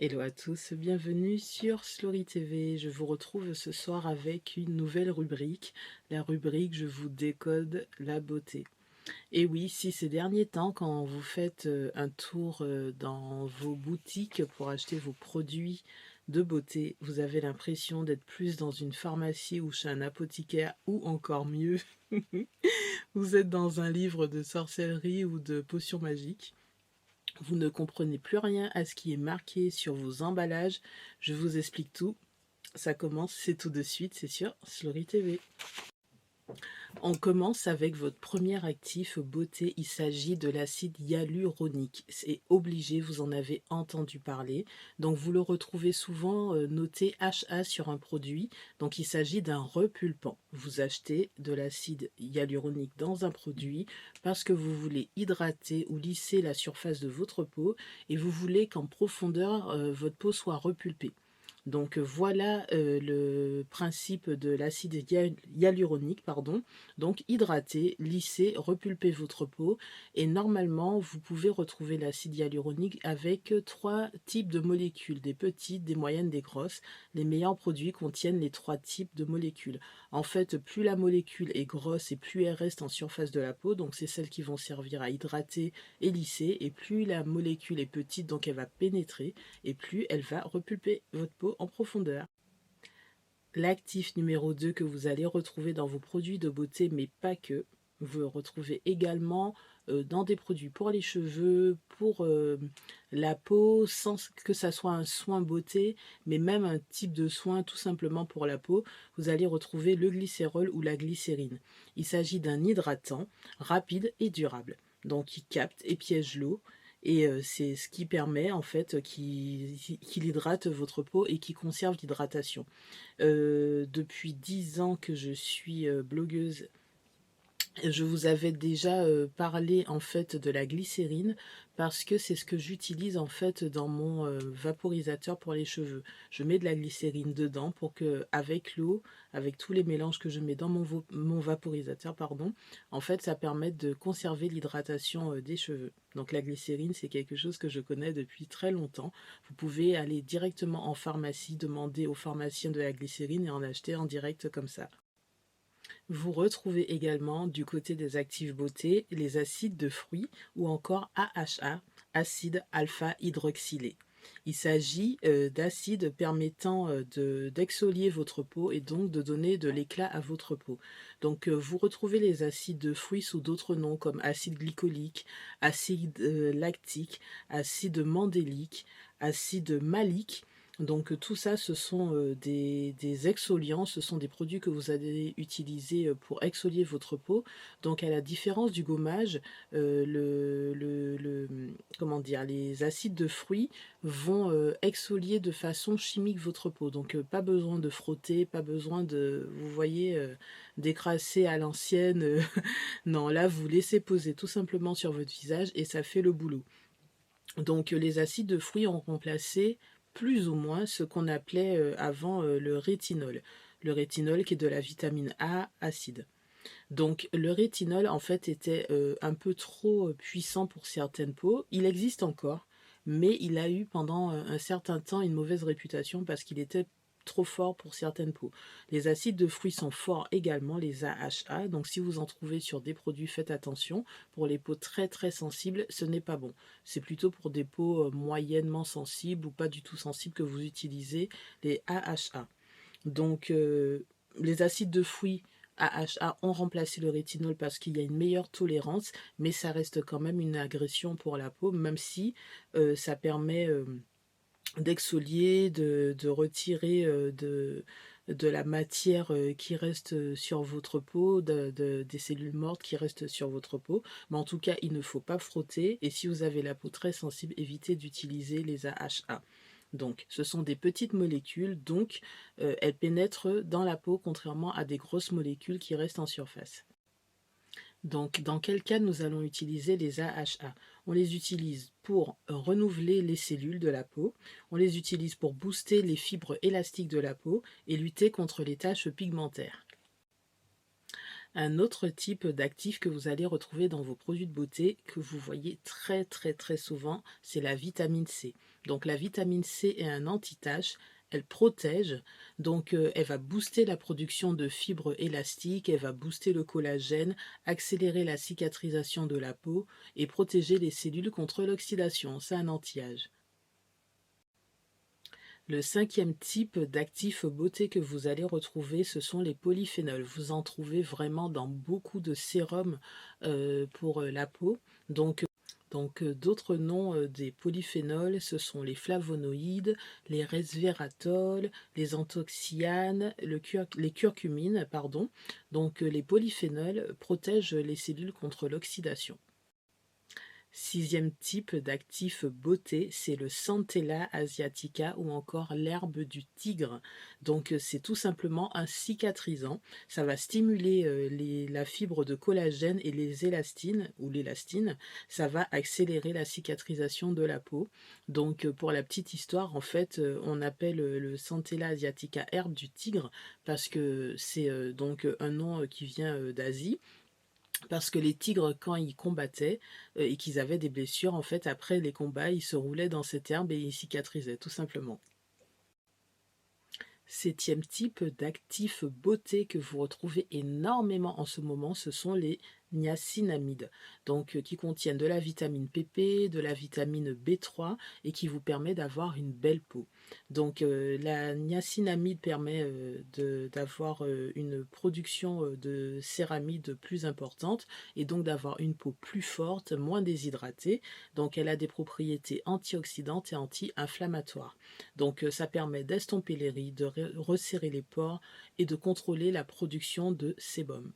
Hello à tous, bienvenue sur Slory TV. Je vous retrouve ce soir avec une nouvelle rubrique, la rubrique Je vous décode la beauté. Et oui, si ces derniers temps, quand vous faites un tour dans vos boutiques pour acheter vos produits de beauté, vous avez l'impression d'être plus dans une pharmacie ou chez un apothicaire ou encore mieux, vous êtes dans un livre de sorcellerie ou de potions magiques. Vous ne comprenez plus rien à ce qui est marqué sur vos emballages. Je vous explique tout. Ça commence, c'est tout de suite, c'est sur Slory TV. On commence avec votre premier actif beauté. Il s'agit de l'acide hyaluronique. C'est obligé, vous en avez entendu parler. Donc vous le retrouvez souvent noté HA sur un produit. Donc il s'agit d'un repulpant. Vous achetez de l'acide hyaluronique dans un produit parce que vous voulez hydrater ou lisser la surface de votre peau et vous voulez qu'en profondeur votre peau soit repulpée. Donc voilà le principe de l'acide hyaluronique, pardon. Donc hydratez, lissez, repulpez votre peau et normalement vous pouvez retrouver l'acide hyaluronique avec trois types de molécules, des petites, des moyennes, des grosses. Les meilleurs produits contiennent les trois types de molécules. En fait, plus la molécule est grosse et plus elle reste en surface de la peau, donc c'est celles qui vont servir à hydrater et lisser, et plus la molécule est petite, donc elle va pénétrer, et plus elle va repulper votre peau en profondeur. L'actif numéro 2 que vous allez retrouver dans vos produits de beauté, mais pas que, vous le retrouvez également dans des produits pour les cheveux, pour la peau, sans que ça soit un soin beauté, mais même un type de soin tout simplement pour la peau, vous allez retrouver le glycérol ou la glycérine. Il s'agit d'un hydratant rapide et durable, donc il capte et piège l'eau, et c'est ce qui permet en fait qu'il hydrate votre peau et qui conserve l'hydratation. Depuis 10 ans que je suis blogueuse, je vous avais déjà parlé en fait de la glycérine parce que c'est ce que j'utilise en fait dans mon vaporisateur pour les cheveux. Je mets de la glycérine dedans pour que avec l'eau, avec tous les mélanges que je mets dans mon vaporisateur, pardon, en fait ça permet de conserver l'hydratation des cheveux. Donc la glycérine, c'est quelque chose que je connais depuis très longtemps. Vous pouvez aller directement en pharmacie, demander au pharmacien de la glycérine et en acheter en direct comme ça. Vous retrouvez également du côté des actifs beauté les acides de fruits ou encore AHA, acide alpha-hydroxylé. Il s'agit d'acides permettant d'exfolier votre peau et donc de donner de l'éclat à votre peau. Donc vous retrouvez les acides de fruits sous d'autres noms comme acide glycolique, acide lactique, acide mandélique, acide malique. Donc tout ça, ce sont des exfoliants, ce sont des produits que vous allez utiliser pour exfolier votre peau. Donc à la différence du gommage, comment dire, les acides de fruits vont exfolier de façon chimique votre peau. Donc pas besoin de frotter, pas besoin de, vous voyez, d'écrasser à l'ancienne. Non, là vous laissez poser tout simplement sur votre visage et ça fait le boulot. Donc les acides de fruits ont remplacé plus ou moins ce qu'on appelait avant le rétinol. Le rétinol qui est de la vitamine A acide. Donc le rétinol en fait était un peu trop puissant pour certaines peaux. Il existe encore, mais il a eu pendant un certain temps une mauvaise réputation parce qu'il était trop fort pour certaines peaux. Les acides de fruits sont forts également, les AHA, donc si vous en trouvez sur des produits, faites attention. Pour les peaux très très sensibles, ce n'est pas bon. C'est plutôt pour des peaux moyennement sensibles ou pas du tout sensibles que vous utilisez les AHA. Donc les acides de fruits AHA ont remplacé le rétinol parce qu'il y a une meilleure tolérance, mais ça reste quand même une agression pour la peau, même si ça permet d'exfolier, de retirer de la matière qui reste sur votre peau, des cellules mortes qui restent sur votre peau. Mais en tout cas, il ne faut pas frotter. Et si vous avez la peau très sensible, évitez d'utiliser les AHA. Donc, ce sont des petites molécules, donc elles pénètrent dans la peau, contrairement à des grosses molécules qui restent en surface. Donc, dans quel cas nous allons utiliser les AHA? On les utilise pour renouveler les cellules de la peau, on les utilise pour booster les fibres élastiques de la peau et lutter contre les taches pigmentaires. Un autre type d'actif que vous allez retrouver dans vos produits de beauté, que vous voyez très très très souvent, c'est la vitamine C. Donc la vitamine C est un anti-tache, elle protège, donc elle va booster la production de fibres élastiques, elle va booster le collagène, accélérer la cicatrisation de la peau et protéger les cellules contre l'oxydation. C'est un anti-âge. Le cinquième type d'actifs beauté que vous allez retrouver, ce sont les polyphénols. Vous en trouvez vraiment dans beaucoup de sérums pour la peau. D'autres noms des polyphénols, ce sont les flavonoïdes, les resvératols, les anthocyanes, les curcumines, pardon. Les polyphénols protègent les cellules contre l'oxydation. Sixième type d'actif beauté, c'est le Centella asiatica ou encore l'herbe du tigre. C'est tout simplement un cicatrisant. Ça va stimuler la fibre de collagène et les élastines ou l'élastine. Ça va accélérer la cicatrisation de la peau. Pour la petite histoire, en fait, on appelle le Centella asiatica herbe du tigre parce que c'est un nom qui vient d'Asie. Parce que les tigres, quand ils combattaient et qu'ils avaient des blessures, en fait, après les combats, ils se roulaient dans cette herbe et ils cicatrisaient, tout simplement. Septième type d'actifs beauté que vous retrouvez énormément en ce moment, ce sont les niacinamides, qui contiennent de la vitamine PP, de la vitamine B3 et qui vous permet d'avoir une belle peau. La niacinamide permet d'avoir une production de céramide plus importante et donc d'avoir une peau plus forte, moins déshydratée. Elle a des propriétés antioxydantes et anti-inflammatoires. Ça permet d'estomper les rides, de resserrer les pores et de contrôler la production de sébum.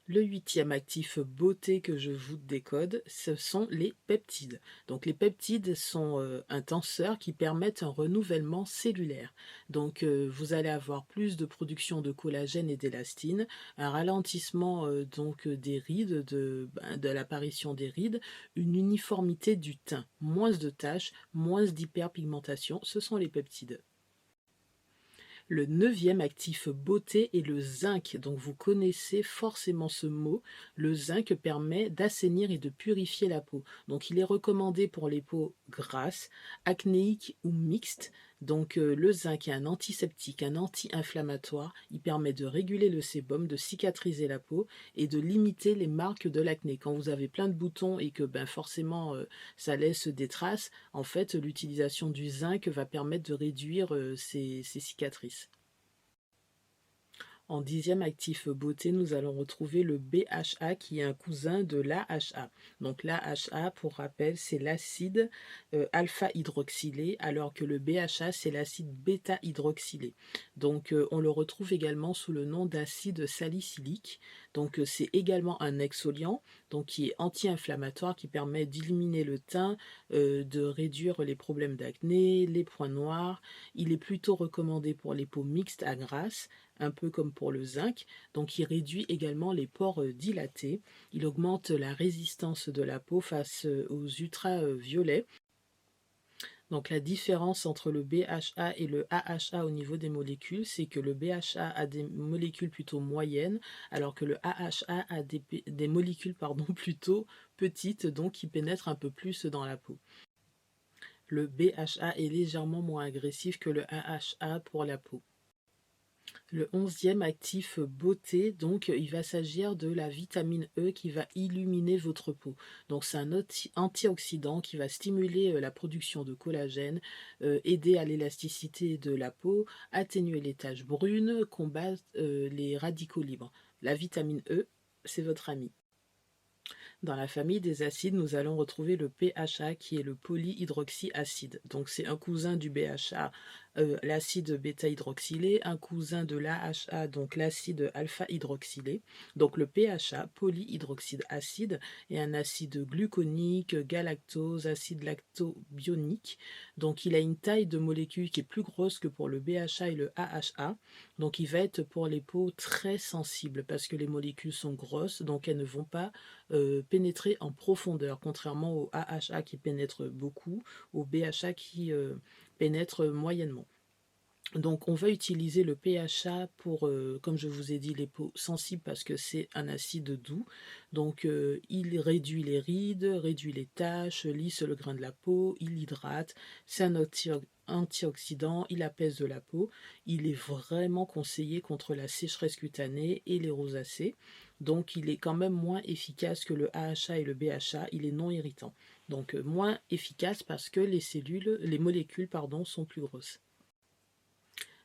Le huitième actif beauté que je vous décode, ce sont les peptides. Les peptides sont un tenseur qui permettent un renouvellement cellulaire. Vous allez avoir plus de production de collagène et d'élastine, un ralentissement des rides, de l'apparition des rides, une uniformité du teint, moins de taches, moins d'hyperpigmentation, ce sont les peptides. Le neuvième actif beauté est le zinc. Vous connaissez forcément ce mot. Le zinc permet d'assainir et de purifier la peau. Il est recommandé pour les peaux grasses, acnéiques ou mixtes. Le zinc est un antiseptique, un anti-inflammatoire. Il permet de réguler le sébum, de cicatriser la peau et de limiter les marques de l'acné. Quand vous avez plein de boutons et que forcément ça laisse des traces, en fait l'utilisation du zinc va permettre de réduire ces cicatrices. En dixième actif beauté, nous allons retrouver le BHA qui est un cousin de l'AHA. L'AHA, pour rappel, c'est l'acide alpha-hydroxylé, alors que le BHA, c'est l'acide bêta-hydroxylé. On le retrouve également sous le nom d'acide salicylique. C'est également un exfoliant, qui est anti-inflammatoire, qui permet d'éliminer le teint, de réduire les problèmes d'acné, les points noirs. Il est plutôt recommandé pour les peaux mixtes à grasses, un peu comme pour le zinc. Il réduit également les pores dilatés. Il augmente la résistance de la peau face aux ultraviolets. La différence entre le BHA et le AHA au niveau des molécules, c'est que le BHA a des molécules plutôt moyennes, alors que le AHA a des molécules plutôt petites, qui pénètrent un peu plus dans la peau. Le BHA est légèrement moins agressif que le AHA pour la peau. Le 11e actif beauté, il va s'agir de la vitamine E qui va illuminer votre peau. C'est un antioxydant qui va stimuler la production de collagène, aider à l'élasticité de la peau, atténuer les taches brunes, combattre les radicaux libres. La vitamine E, c'est votre ami. Dans la famille des acides, nous allons retrouver le PHA qui est le polyhydroxyacide. C'est un cousin du BHA, l'acide bêta-hydroxylé, un cousin de l'AHA, l'acide alpha-hydroxylé. Le PHA, polyhydroxyde acide, est un acide gluconique, galactose, acide lactobionique. Il a une taille de molécule qui est plus grosse que pour le BHA et le AHA. Il va être pour les peaux très sensibles parce que les molécules sont grosses, elles ne vont pas pénétrer en profondeur, contrairement au AHA qui pénètre beaucoup, au BHA qui pénètre moyennement. Donc on va utiliser le PHA pour, comme je vous ai dit, les peaux sensibles parce que c'est un acide doux. Donc il réduit les rides, réduit les taches, lisse le grain de la peau, il hydrate, c'est un antioxydant, il apaise de la peau. Il est vraiment conseillé contre la sécheresse cutanée et les rosacées. Donc il est quand même moins efficace que le AHA et le BHA, il est non irritant. Donc moins efficace parce que les molécules pardon, sont plus grosses.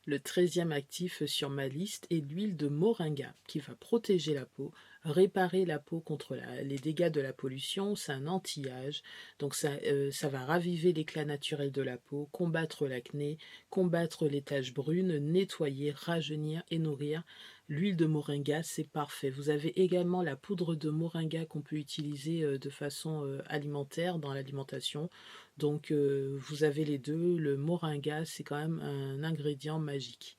Le 13e actif sur ma liste est l'huile de moringa qui va protéger la peau, réparer la peau contre les dégâts de la pollution, c'est un anti-âge, donc ça va raviver l'éclat naturel de la peau, combattre l'acné, combattre les taches brunes, nettoyer, rajeunir et nourrir. L'huile de moringa, c'est parfait. Vous avez également la poudre de moringa qu'on peut utiliser de façon alimentaire dans l'alimentation. Donc vous avez les deux, le moringa c'est quand même un ingrédient magique.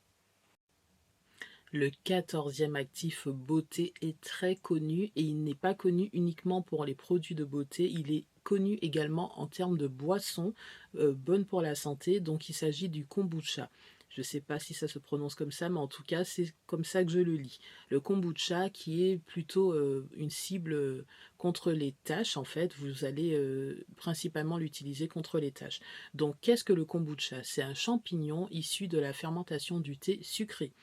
Le 14e actif beauté est très connu et il n'est pas connu uniquement pour les produits de beauté, il est connu également en termes de boissons bonnes pour la santé, donc il s'agit du kombucha. Je ne sais pas si ça se prononce comme ça, mais en tout cas, c'est comme ça que je le lis. Le kombucha qui est plutôt une cible contre les taches, en fait, vous allez principalement l'utiliser contre les taches. Donc, qu'est-ce que le kombucha? C'est un champignon issu de la fermentation du thé sucré.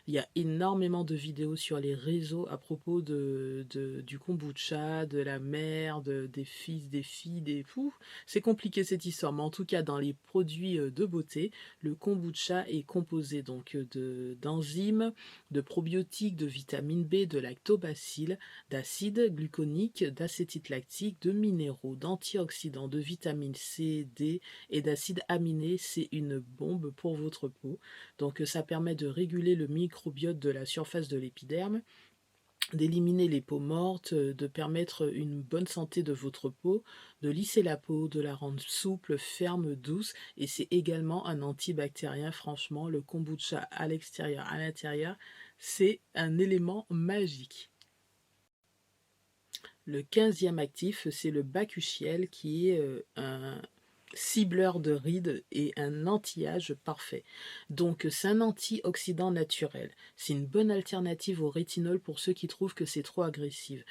Il y a énormément de vidéos sur les réseaux à propos du kombucha, de la mère, des fils, des filles, des fous. C'est compliqué cette histoire, mais en tout cas, dans les produits de beauté, le kombucha est composé donc d'enzymes, de probiotiques, de vitamine B, de lactobacilles, d'acide gluconique, d'acétate lactique, de minéraux, d'antioxydants, de vitamine C, D et d'acides aminés. C'est une bombe pour votre peau. Donc ça permet de réguler le microbiote de la surface de l'épiderme, d'éliminer les peaux mortes, de permettre une bonne santé de votre peau, de lisser la peau, de la rendre souple, ferme, douce, et c'est également un antibactérien. Franchement, le kombucha à l'extérieur, à l'intérieur, c'est un élément magique. Le 15e actif, c'est le bakuchiel qui est un cibleur de rides et un anti-âge parfait. Donc c'est un antioxydant naturel. C'est une bonne alternative au rétinol pour ceux qui trouvent que c'est trop agressif,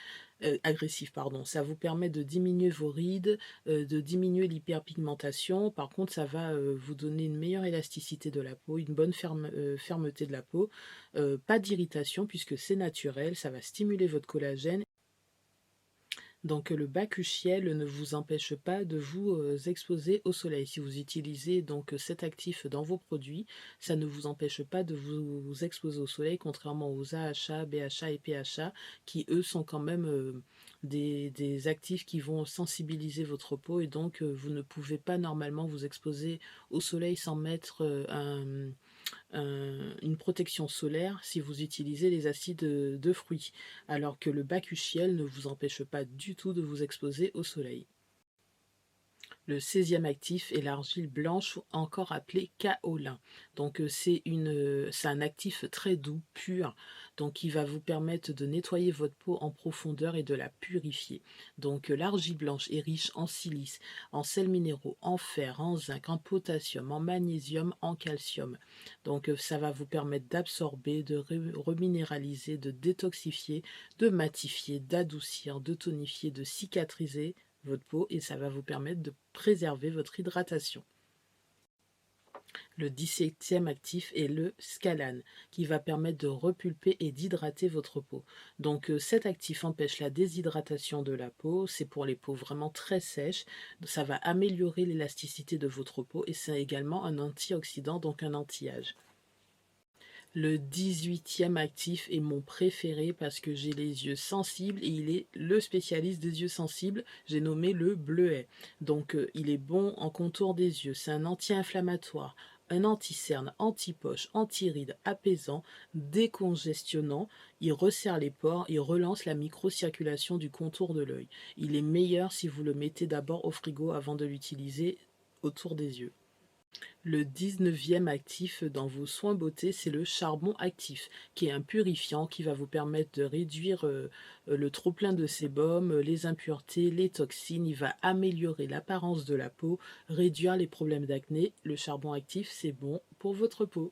pardon. Ça vous permet de diminuer vos rides, de diminuer l'hyperpigmentation. Par contre, ça va vous donner une meilleure élasticité de la peau, une bonne fermeté de la peau, pas d'irritation puisque c'est naturel. Ça va stimuler votre collagène. Donc le bakuchiel ne vous empêche pas de vous exposer au soleil. Si vous utilisez donc cet actif dans vos produits, ça ne vous empêche pas de vous exposer au soleil, contrairement aux AHA, BHA et PHA, qui eux sont quand même des actifs qui vont sensibiliser votre peau et donc vous ne pouvez pas normalement vous exposer au soleil sans mettre une protection solaire si vous utilisez les acides de fruits, alors que le bakuchiel ne vous empêche pas du tout de vous exposer au soleil. Le 16e actif est l'argile blanche, encore appelée kaolin. Donc c'est un actif très doux, pur, donc il va vous permettre de nettoyer votre peau en profondeur et de la purifier. Donc l'argile blanche est riche en silice, en sels minéraux, en fer, en zinc, en potassium, en magnésium, en calcium. Donc ça va vous permettre d'absorber, de reminéraliser, de détoxifier, de matifier, d'adoucir, de tonifier, de cicatriser votre peau et ça va vous permettre de préserver votre hydratation. Le 17e actif est le scalane qui va permettre de repulper et d'hydrater votre peau. Donc cet actif empêche la déshydratation de la peau, c'est pour les peaux vraiment très sèches, ça va améliorer l'élasticité de votre peau et c'est également un antioxydant, donc un anti-âge. Le 18e actif est mon préféré parce que j'ai les yeux sensibles et il est le spécialiste des yeux sensibles. J'ai nommé le bleuet. Donc il est bon en contour des yeux. C'est un anti-inflammatoire, un anti-cerne, anti-poche, anti-rides, apaisant, décongestionnant. Il resserre les pores, il relance la microcirculation du contour de l'œil. Il est meilleur si vous le mettez d'abord au frigo avant de l'utiliser autour des yeux. Le 19e actif dans vos soins beauté, c'est le charbon actif, qui est un purifiant qui va vous permettre de réduire le trop-plein de sébum, les impuretés, les toxines. Il va améliorer l'apparence de la peau, réduire les problèmes d'acné. Le charbon actif, c'est bon pour votre peau.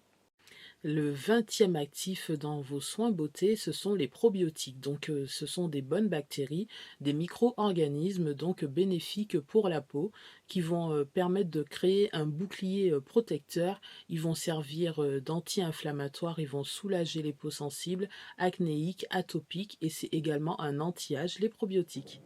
Le 20e actif dans vos soins beauté, ce sont les probiotiques. Donc, ce sont des bonnes bactéries, des micro-organismes donc bénéfiques pour la peau qui vont, permettre de créer un bouclier, protecteur. Ils vont servir, d'anti-inflammatoires, ils vont soulager les peaux sensibles, acnéiques, atopiques et c'est également un anti-âge, les probiotiques.